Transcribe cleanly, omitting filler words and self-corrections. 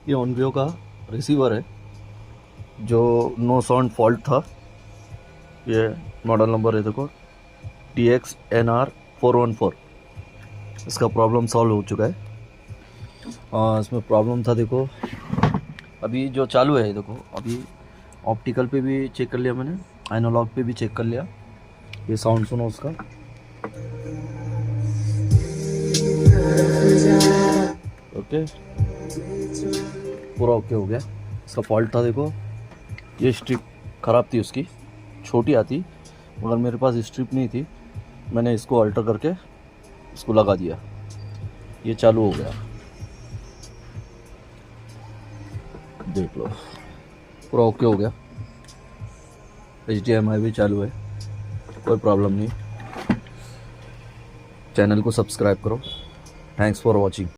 ये ऑनवियो का रिसीवर है जो नो साउंड फॉल्ट था। ये मॉडल नंबर है देखो TXNR414। इसका प्रॉब्लम सॉल्व हो चुका है। इसमें प्रॉब्लम था देखो, अभी जो चालू है देखो, अभी ऑप्टिकल पे भी चेक कर लिया मैंने, एनालॉग पे भी चेक कर लिया। ये साउंड सुनो उसका, ओके पूरा ओके हो गया। इसका फॉल्ट था देखो, ये स्ट्रिप ख़राब थी उसकी, छोटी आती, मगर मेरे पास स्ट्रिप नहीं थी, मैंने इसको अल्टर करके इसको लगा दिया, ये चालू हो गया। देख लो पूरा ओके हो गया। HDMI भी चालू है, कोई प्रॉब्लम नहीं। चैनल को सब्सक्राइब करो। Thanks for watching.